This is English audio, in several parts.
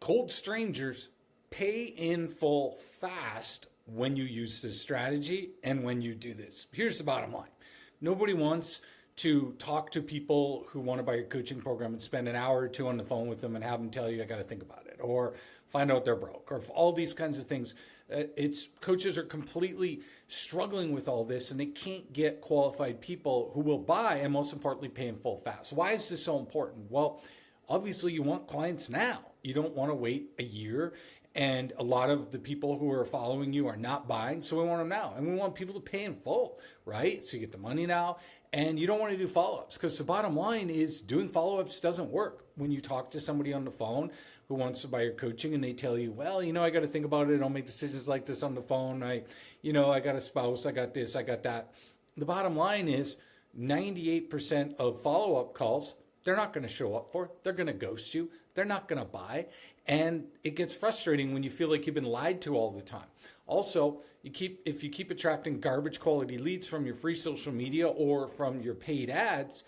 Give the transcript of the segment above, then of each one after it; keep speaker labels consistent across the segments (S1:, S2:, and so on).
S1: Cold strangers pay in full fast when you use this strategy and when you do this. Here's the bottom line. Nobody wants to talk to people who want to buy your coaching program and spend an hour or two on the phone with them and have them tell you, I got to think about it, or find out they're broke, or all these kinds of things. It's coaches are completely struggling with all this, and they can't get qualified people who will buy and most importantly pay in full fast. Why is this so important? Well, obviously you want clients now. You don't want to wait a year. And a lot of the people who are following you are not buying, so we want them now. And we want people to pay in full, right? So you get the money now, and you don't want to do follow-ups, because the bottom line is doing follow-ups doesn't work. When you talk to somebody on the phone who wants to buy your coaching and they tell you, well, I got to think about it. I don't make decisions like this on the phone. I got a spouse, I got this, I got that. The bottom line is 98% of follow-up calls, they're not going to show up for. They're going to ghost you. They're not going to buy. And it gets frustrating when you feel like you've been lied to all the time. Also, if you keep attracting garbage quality leads from your free social media or from your paid ads,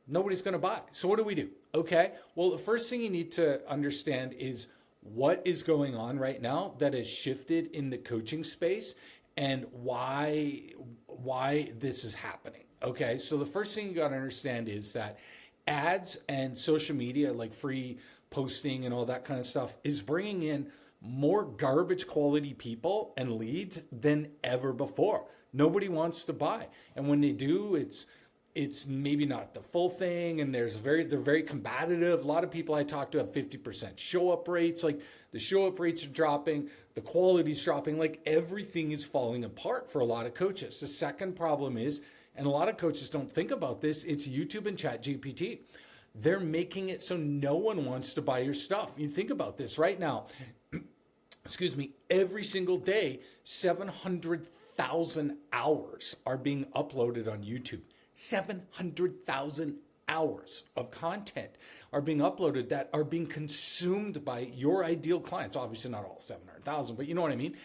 S1: nobody's going to buy. So what do we do? Okay, well, the first thing you need to understand is what is going on right now that has shifted in the coaching space and why this is happening. Okay, so the first thing you got to understand is that ads and social media, like free posting and all that kind of stuff, is bringing in more garbage quality people and leads than ever before. Nobody wants to buy. And when they do, it's maybe not the full thing, and they're very combative. A lot of people I talk to have 50% show up rates. Like the show up rates are dropping, the quality's dropping, like everything is falling apart for a lot of coaches. The second problem is, and a lot of coaches don't think about this, it's YouTube and ChatGPT. They're making it so no one wants to buy your stuff. You think about this right now, every single day, 700,000 hours are being uploaded on YouTube. 700,000 hours of content are being uploaded that are being consumed by your ideal clients. Obviously not all 700,000, but you know what I mean?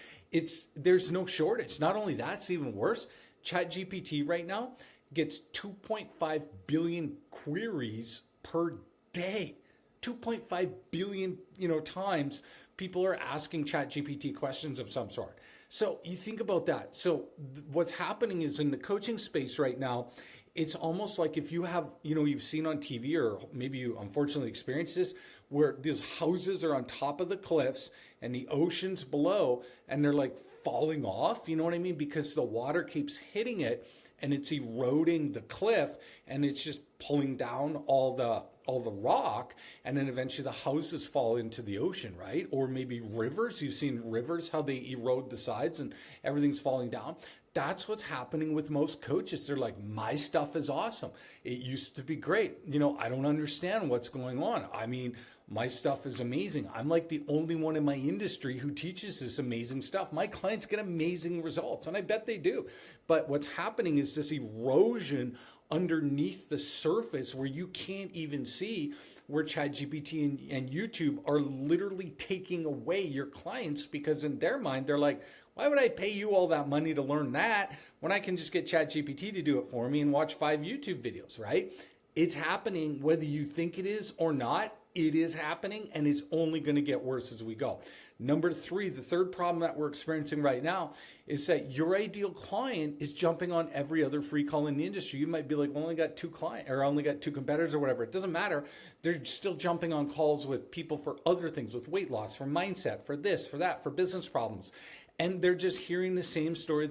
S1: There's no shortage. Not only that, it's even worse. ChatGPT right now gets 2.5 billion queries per day. 2.5 billion, times people are asking ChatGPT questions of some sort. So you think about that. So what's happening is in the coaching space right now, it's almost like if you have, you've seen on TV, or maybe you unfortunately experienced this, where these houses are on top of the cliffs and the ocean's below, and they're like falling off, you know what I mean? Because the water keeps hitting it and it's eroding the cliff, and it's just pulling down all the rock, and then eventually the houses fall into the ocean, right? Or maybe rivers. You've seen rivers, how they erode the sides and everything's falling down. That's what's happening with most coaches. They're like, my stuff is awesome. It used to be great. I don't understand what's going on. I mean, my stuff is amazing. I'm like the only one in my industry who teaches this amazing stuff. My clients get amazing results, and I bet they do. But what's happening is this erosion underneath the surface where you can't even see, where ChatGPT and YouTube are literally taking away your clients, because in their mind, they're like, why would I pay you all that money to learn that when I can just get ChatGPT to do it for me and watch 5 YouTube videos, right? It's happening whether you think it is or not. It is happening, and it's only going to get worse as we go. Number 3, the third problem that we're experiencing right now is that your ideal client is jumping on every other free call in the industry. You might be like, well, I only got 2 clients, or I only got 2 competitors, or whatever. It doesn't matter. They're still jumping on calls with people for other things, with weight loss, for mindset, for this, for that, for business problems. And they're just hearing the same story.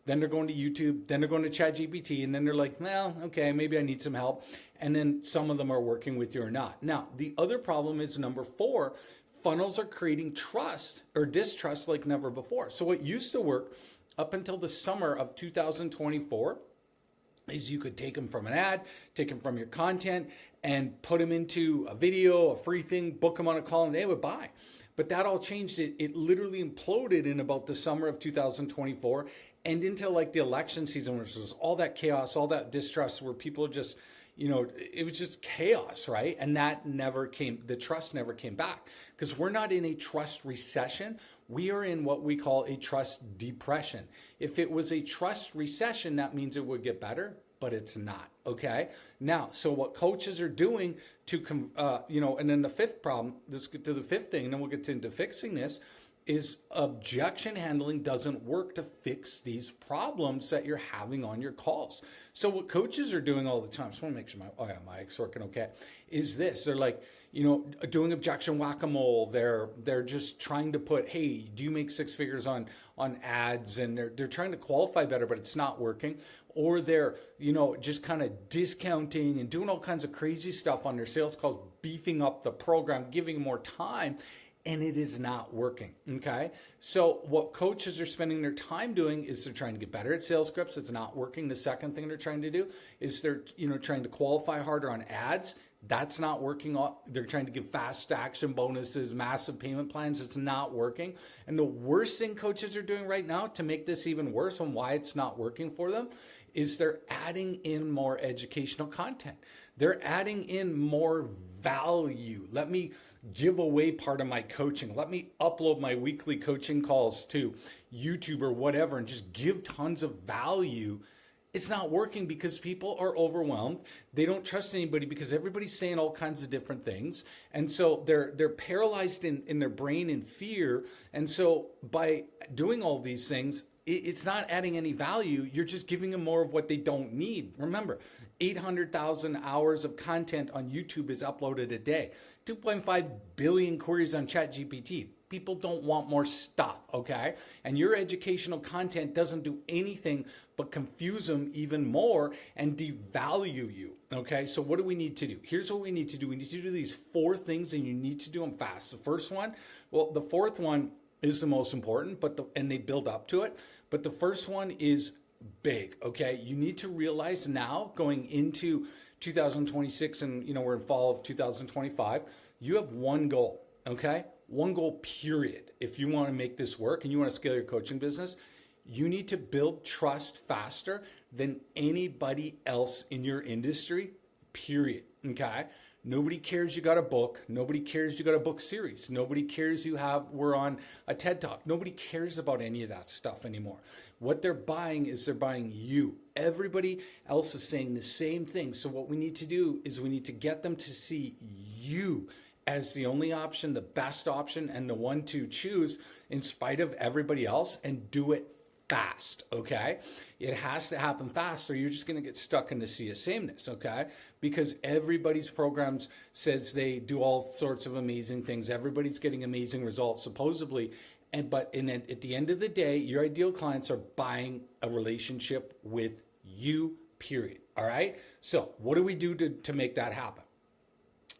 S1: Then they're going to YouTube, then they're going to ChatGPT, and then they're like, well, okay, maybe I need some help. And then some of them are working with you or not. Now, the other problem is number 4, funnels are creating trust or distrust like never before. So what used to work up until the summer of 2024 is you could take them from an ad, take them from your content, and put them into a video, a free thing, book them on a call, and they would buy. But that all changed. It literally imploded in about the summer of 2024 and into like the election season, which was all that chaos, all that distrust, where people are just, it was just chaos, right? And the trust never came back, because we're not in a trust recession. We are in what we call a trust depression. If it was a trust recession, that means it would get better. but it's not. Okay. Now, so what coaches are doing to, and then the fifth problem, let's get to the fifth thing, and then we'll get into fixing this, is objection handling doesn't work to fix these problems that you're having on your calls. So what coaches are doing all the time, just want to make sure my mic's working okay, is this. They're like, doing objection whack-a-mole. They're just trying to put, hey, do you make six figures on ads? And they're trying to qualify better, but it's not working. Or they're, just kind of discounting and doing all kinds of crazy stuff on their sales calls, beefing up the program, giving more time, and it is not working. Okay. So what coaches are spending their time doing is they're trying to get better at sales scripts. It's not working. The second thing they're trying to do is they're, trying to qualify harder on ads. That's not working. They're trying to give fast action bonuses, massive payment plans. It's not working. And the worst thing coaches are doing right now to make this even worse and why it's not working for them is they're adding in more educational content. They're adding in more value. Let me give away part of my coaching. Let me upload my weekly coaching calls to YouTube or whatever and just give tons of value. It's not working because people are overwhelmed. They don't trust anybody because everybody's saying all kinds of different things. And so they're paralyzed in their brain in fear. And so by doing all these things, it's not adding any value. You're just giving them more of what they don't need. Remember, 800,000 hours of content on YouTube is uploaded a day. 2.5 billion queries on ChatGPT. People don't want more stuff, okay? And your educational content doesn't do anything but confuse them even more and devalue you, okay? So what do we need to do? Here's what we need to do. We need to do these 4 things, and you need to do them fast. The first one, the fourth one is the most important, and they build up to it. But the first one is big, okay? You need to realize now going into 2026 and, we're in fall of 2025, you have one goal, okay? One goal, period. If you want to make this work and you want to scale your coaching business, you need to build trust faster than anybody else in your industry, period, okay? Nobody cares you got a book. Nobody cares you got a book series. Nobody cares we're on a TED Talk. Nobody cares about any of that stuff anymore. What they're buying is they're buying you. Everybody else is saying the same thing. So what we need to do is we need to get them to see you as the only option, the best option, and the one to choose in spite of everybody else, and do it fast, okay? It has to happen fast or you're just gonna get stuck in the sea of sameness, okay? Because everybody's programs says they do all sorts of amazing things. Everybody's getting amazing results, supposedly. But at the end of the day, your ideal clients are buying a relationship with you, period, all right? So what do we do to make that happen?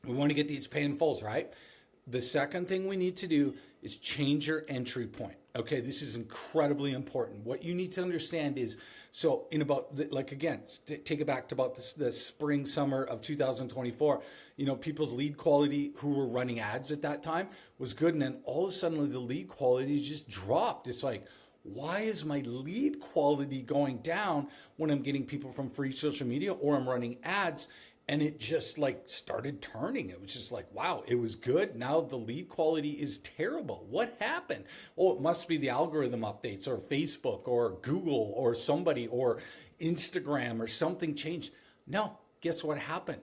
S1: We want to get these pay in fulls, right? The second thing we need to do is change your entry point. Okay, this is incredibly important. What you need to understand is, so in about, take it back to about the spring, summer of 2024, people's lead quality who were running ads at that time was good. And then all of a sudden the lead quality just dropped. It's like, why is my lead quality going down when I'm getting people from free social media or I'm running ads? And it just started turning. It was just like, wow, it was good. Now the lead quality is terrible. What happened? Oh, it must be the algorithm updates or Facebook or Google or somebody or Instagram or something changed. No, guess what happened?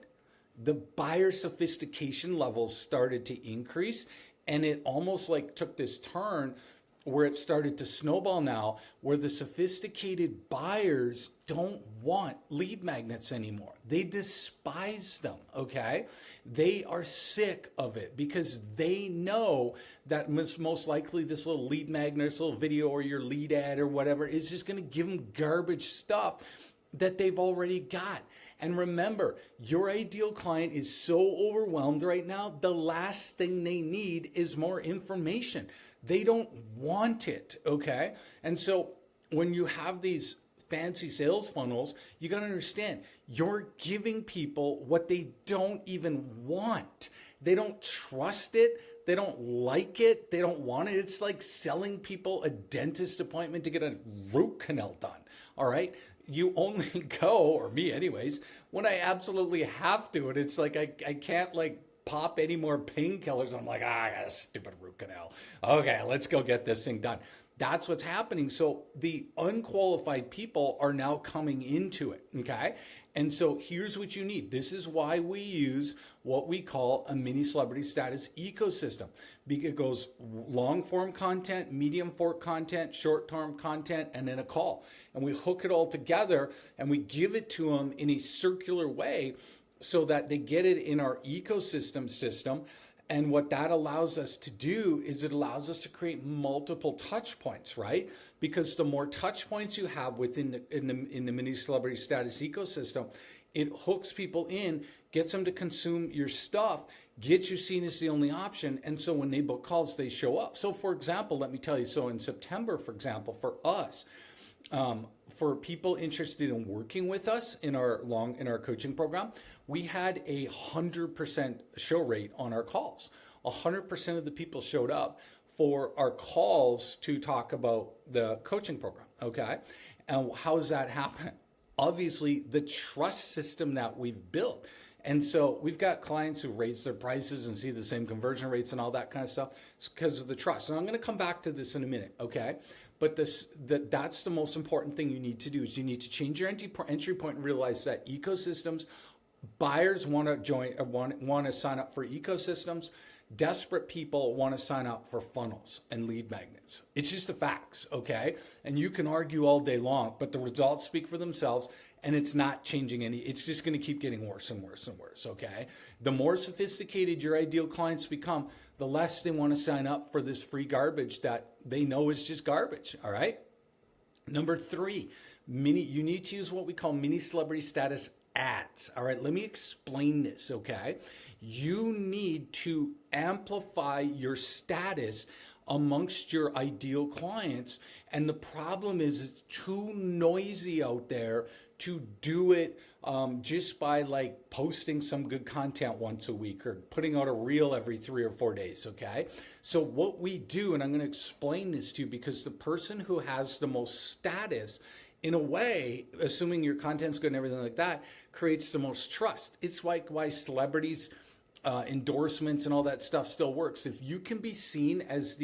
S1: The buyer sophistication levels started to increase, and it almost took this turn where it started to snowball now, where the sophisticated buyers don't want lead magnets anymore. They despise them, okay? They are sick of it because they know that most likely this little lead magnet, this little video or your lead ad or whatever is just gonna give them garbage stuff that they've already got. And remember, your ideal client is so overwhelmed right now, the last thing they need is more information. They don't want it, okay? And so when you have these fancy sales funnels, you got to understand, you're giving people what they don't even want. They don't trust it. They don't like it. They don't want it. It's like selling people a dentist appointment to get a root canal done, all right? You only go, or me anyways, when I absolutely have to. And it's like, I can't pop any more painkillers. I'm like, I got a stupid root canal. Okay, let's go get this thing done. That's what's happening. So the unqualified people are now coming into it, okay? And so here's what you need. This is why we use what we call a mini celebrity status ecosystem. It goes long form content, medium form content, short term content, and then a call. And we hook it all together and we give it to them in a circular way so that they get it in our ecosystem system. And what that allows us to do is it allows us to create multiple touch points, right? Because the more touch points you have within the mini celebrity status ecosystem, it hooks people in, gets them to consume your stuff, gets you seen as the only option. And so when they book calls, they show up. So for example, let me tell you, so in September, for example, for us, for people interested in working with us in our coaching program, we had 100% show rate on our calls. 100% of the people showed up for our calls to talk about the coaching program. Okay, and how does that happen? Obviously, the trust system that we've built. And so we've got clients who raise their prices and see the same conversion rates and all that kind of stuff. It's because of the trust. And I'm going to come back to this in a minute, okay? But that's the most important thing you need to do is you need to change your entry point and realize that ecosystems, buyers want to join, want to sign up for ecosystems. Desperate people want to sign up for funnels and lead magnets. It's just the facts, okay? And you can argue all day long, but the results speak for themselves, and it's not changing any. It's just going to keep getting worse and worse and worse, okay? The more sophisticated your ideal clients become, the less they want to sign up for this free garbage that they know is just garbage, all right? Number 3, you need to use what we call mini celebrity status ads. All right, let me explain this, okay? You need to amplify your status amongst your ideal clients. And the problem is it's too noisy out there to do it just by like posting some good content once a week or putting out a reel every 3 or 4 days, okay? So what we do, and I'm going to explain this to you because the person who has the most status, in a way, assuming your content's good and everything like that, creates the most trust. It's like why celebrities, endorsements and all that stuff still works. If you can be seen as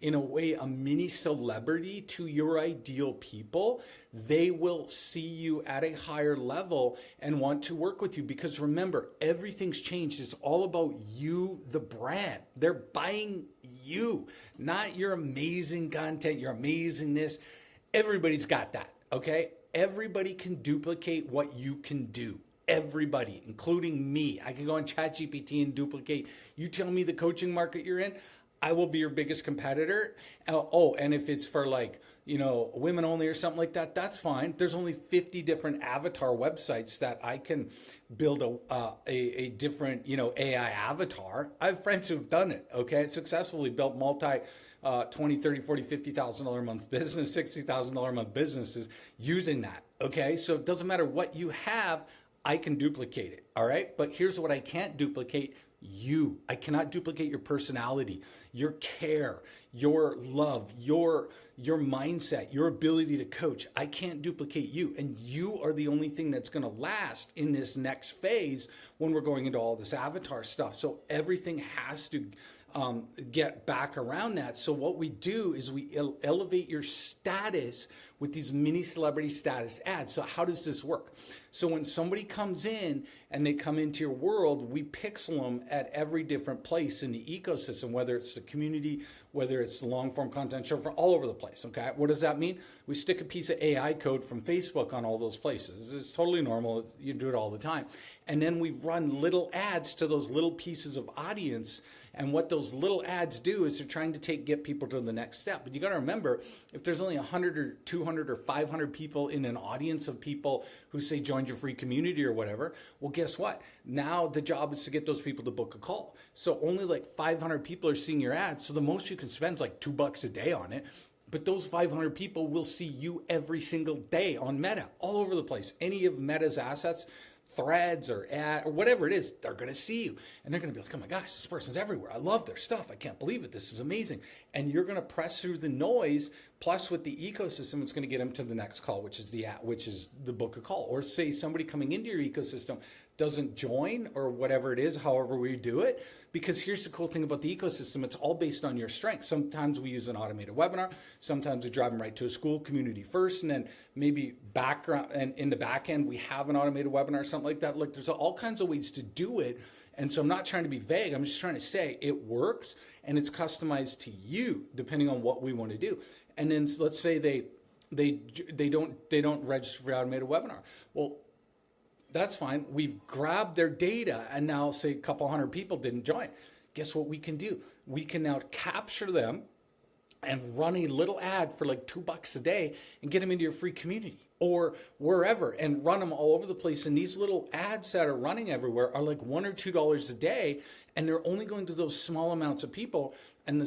S1: in a way, a mini celebrity to your ideal people, they will see you at a higher level and want to work with you. Because remember, everything's changed. It's all about you, the brand. They're buying you, not your amazing content, your amazingness. Everybody's got that, okay? Everybody can duplicate what you can do. Everybody, including me. I can go on ChatGPT and duplicate. You tell me the coaching market you're in, I will be your biggest competitor. Oh, and if it's for like, women only or something like that, that's fine. There's only 50 different avatar websites that I can build a different, AI avatar. I have friends who've done it, okay? Successfully built multi $20, $30, $40, $50,000 a month business, $60,000 a month businesses using that, okay? So it doesn't matter what you have, I can duplicate it, all right? But here's what I can't duplicate: you. I cannot duplicate your personality, your care, your love, your mindset, your ability to coach. I can't duplicate you. And you are the only thing that's going to last in this next phase when we're going into all this avatar stuff. So everything has to get back around that. So what we do is we elevate your status with these mini celebrity status ads. So how does this work? So when somebody comes in and they come into your world, we pixel them at every different place in the ecosystem, whether it's the community, whether it's the long form content, short form, all over the place, okay? What does that mean? We stick a piece of AI code from Facebook on all those places. It's totally normal. You do it all the time. And then we run little ads to those little pieces of audience. And what those little ads do is they're trying to get people to the next step. But you got to remember, if there's only 100 or 200 or 500 people in an audience of people who say joined your free community or whatever, well, guess what? Now the job is to get those people to book a call. So only like 500 people are seeing your ads. So the most you can spend is like $2 a day on it. But those 500 people will see you every single day on Meta, all over the place. Any of Meta's assets, Threads or ad or whatever it is, they're going to see you and they're going to be like, oh my gosh, this person's everywhere. I love their stuff. I can't believe it. This is amazing. And you're going to press through the noise. Plus with the ecosystem, it's going to get them to the next call, which is the book a call. Or say somebody coming into your ecosystem doesn't join or whatever it is, however we do it. Because here's the cool thing about the ecosystem, it's all based on your strengths. Sometimes we use an automated webinar, sometimes we drive them right to a Skool community first, and then maybe background and in the back end we have an automated webinar, something like that. Look, there's all kinds of ways to do it. And so I'm not trying to be vague, I'm just trying to say it works and it's customized to you depending on what we want to do. And then let's say they don't register for automated webinar. Well, that's fine. We've grabbed their data and now say a couple hundred people didn't join. Guess what we can do? We can now capture them and run a little ad for like $2 a day and get them into your free community or wherever and run them all over the place. And these little ads that are running everywhere are like $1 or $2 a day. And they're only going to those small amounts of people. And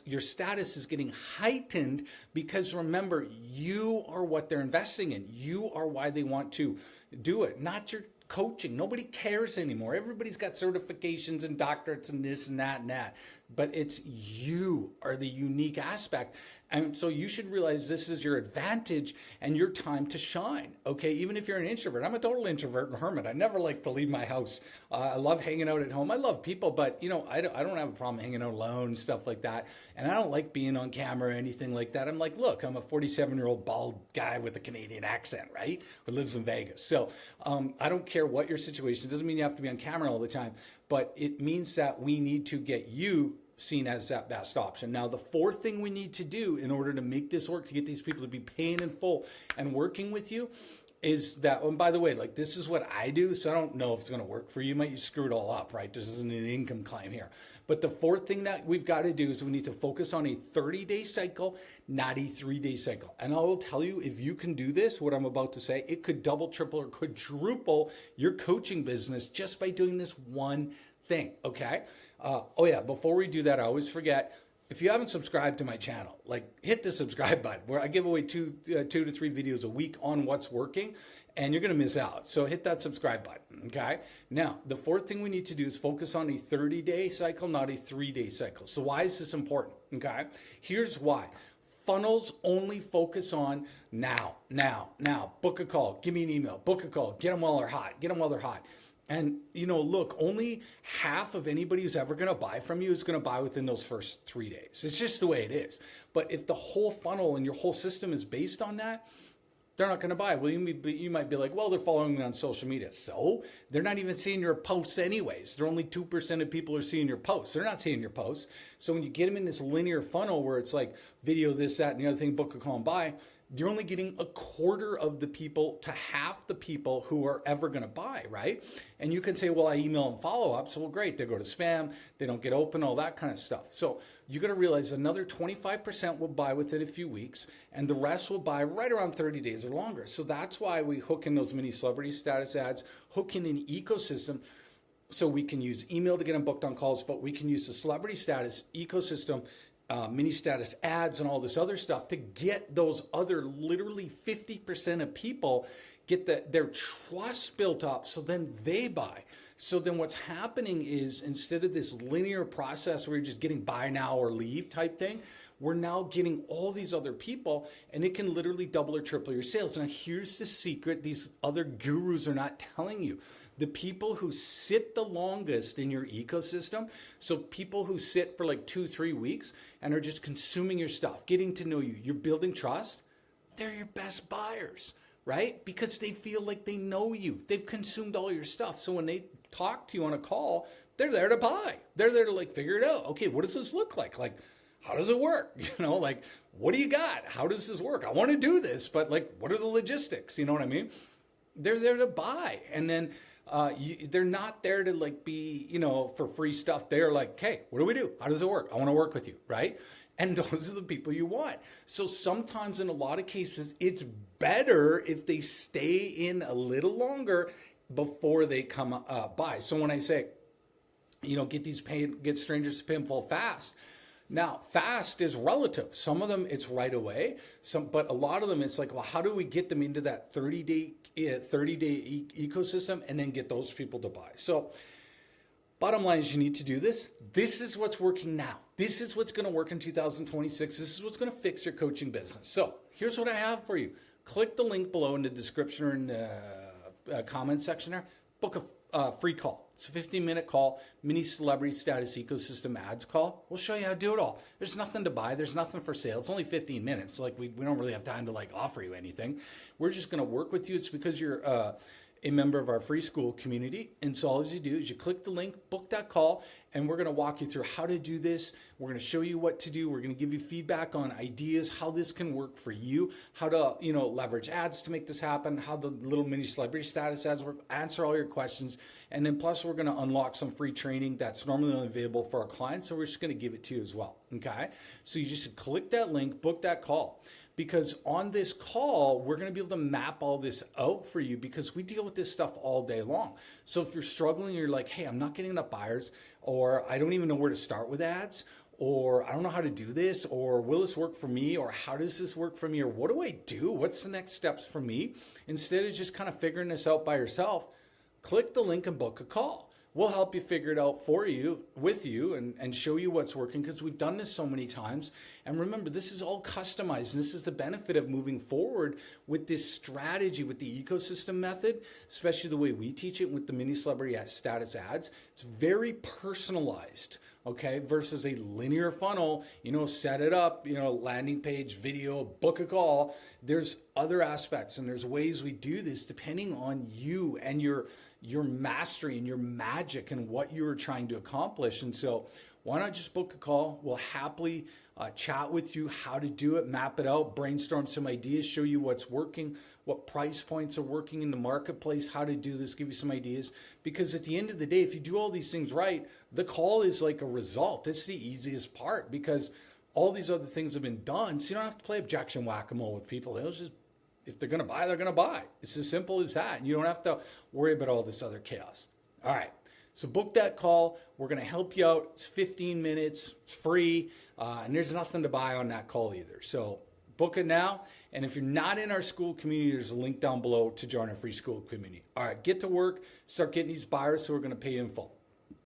S1: your status is getting heightened because remember, you are what they're investing in. You are why they want to do it, not your coaching. Nobody cares anymore. Everybody's got certifications and doctorates and this and that and that, but it's you are the unique aspect. And so you should realize this is your advantage and your time to shine. Okay. Even if you're an introvert, I'm a total introvert and hermit. I never like to leave my house. I love hanging out at home. I love people, but I don't have a problem hanging out alone, stuff like that. And I don't like being on camera or anything like that. I'm like, look, I'm a 47-year-old bald guy with a Canadian accent, right? Who lives in Vegas. So I don't care what your situation. It doesn't mean you have to be on camera all the time, but it means that we need to get you seen as that best option. Now, the fourth thing we need to do in order to make this work, to get these people to be paying in full and working with you, is that, and by the way, like this is what I do, so I don't know if it's going to work for you. You might screw it all up, right? This isn't an income climb here. But the fourth thing that we've got to do is we need to focus on a 30-day cycle, not a 3-day cycle. And I will tell you, if you can do this, what I'm about to say, it could double, triple, or quadruple your coaching business just by doing this one thing, okay? Oh yeah, before we do that, I always forget, if you haven't subscribed to my channel, like hit the subscribe button where I give away two to three videos a week on what's working and you're going to miss out. So hit that subscribe button. Okay. Now, the fourth thing we need to do is focus on a 30-day cycle, not a 3-day cycle. So why is this important? Okay. Here's why. Funnels only focus on now. Book a call, give me an email, book a call, get them while they're hot. And, look, only half of anybody who's ever going to buy from you is going to buy within those first 3 days. It's just the way it is. But if the whole funnel and your whole system is based on that, they're not going to buy. Well, you might be like, well, they're following me on social media. So they're not even seeing your posts anyways. They're only 2% of people are seeing your posts. They're not seeing your posts. So when you get them in this linear funnel where it's like video, this, that, and the other thing, book a call and buy, you're only getting a quarter of the people to half the people who are ever going to buy, right? And you can say, well, I email and follow up. So, well, great. They go to spam. They don't get open, all that kind of stuff. So you got to realize another 25% will buy within a few weeks and the rest will buy right around 30 days or longer. So that's why we hook in those mini celebrity status ads, hook in an ecosystem. So we can use email to get them booked on calls, but we can use the celebrity status ecosystem, mini status ads and all this other stuff to get those other literally 50% of people get their trust built up so then they buy. So then what's happening is instead of this linear process where you're just getting buy now or leave type thing, we're now getting all these other people and it can literally double or triple your sales. Now here's the secret these other gurus are not telling you. The people who sit the longest in your ecosystem, so people who sit for like 2-3 weeks and are just consuming your stuff, getting to know you, you're building trust, they're your best buyers, right? Because they feel like they know you. They've consumed all your stuff. So when they talk to you on a call, they're there to buy. They're there to like figure it out. Okay, what does this look like? Like, how does it work? Like, what do you got? How does this work? I want to do this, but like, what are the logistics? You know what I mean? They're there to buy. And then they're not there to like be, for free stuff. They're like, hey, what do we do? How does it work? I want to work with you, right? And those are the people you want. So sometimes in a lot of cases, it's better if they stay in a little longer before they come by. So when I say, get strangers to pay them full fast. Now, fast is relative. Some of them it's right away. But a lot of them it's like, well, how do we get them into that 30-day ecosystem and then get those people to buy? So bottom line is you need to do this. This is what's working now. This is what's going to work in 2026. This is what's going to fix your coaching business. So here's what I have for you. Click the link below in the description or in the comment section there. Book a free call. It's a 15-minute call, mini celebrity status ecosystem ads call. We'll show you how to do it all. There's nothing to buy. There's nothing for sale. It's only 15 minutes. So like we don't really have time to like offer you anything. We're just going to work with you. It's because you're a member of our free Skool community. And so all you do is you click the link, book that call, and we're going to walk you through how to do this. We're going to show you what to do. We're going to give you feedback on ideas, how this can work for you, how to, leverage ads to make this happen, how the little mini celebrity status ads work, answer all your questions. And then plus we're going to unlock some free training that's normally only available for our clients. So we're just going to give it to you as well. Okay. So you just click that link, book that call. Because on this call, we're going to be able to map all this out for you because we deal with this stuff all day long. So if you're struggling, you're like, hey, I'm not getting enough buyers, or I don't even know where to start with ads, or I don't know how to do this, or will this work for me, or how does this work for me, or what do I do? What's the next steps for me? Instead of just kind of figuring this out by yourself, click the link and book a call. We'll help you figure it out for you, with you, and show you what's working because we've done this so many times. And remember, this is all customized. And this is the benefit of moving forward with this strategy, with the ecosystem method, especially the way we teach it with the mini celebrity status ads. It's very personalized, okay, versus a linear funnel, set it up, landing page, video, book a call. There's other aspects and there's ways we do this depending on you and your mastery and your magic and what you are trying to accomplish. And so why not just book a call? We'll happily chat with you how to do it, map it out, brainstorm some ideas, show you what's working, what price points are working in the marketplace, how to do this, give you some ideas. Because at the end of the day, if you do all these things right, the call is like a result. It's the easiest part because all these other things have been done. So you don't have to play objection whack-a-mole with people. They'll just, if they're going to buy, they're going to buy. It's as simple as that. And you don't have to worry about all this other chaos. All right. So book that call. We're going to help you out. It's 15 minutes. It's free. And there's nothing to buy on that call either. So book it now. And if you're not in our Skool community, there's a link down below to join our free Skool community. All right. Get to work. Start getting these buyers who are going to pay you in full.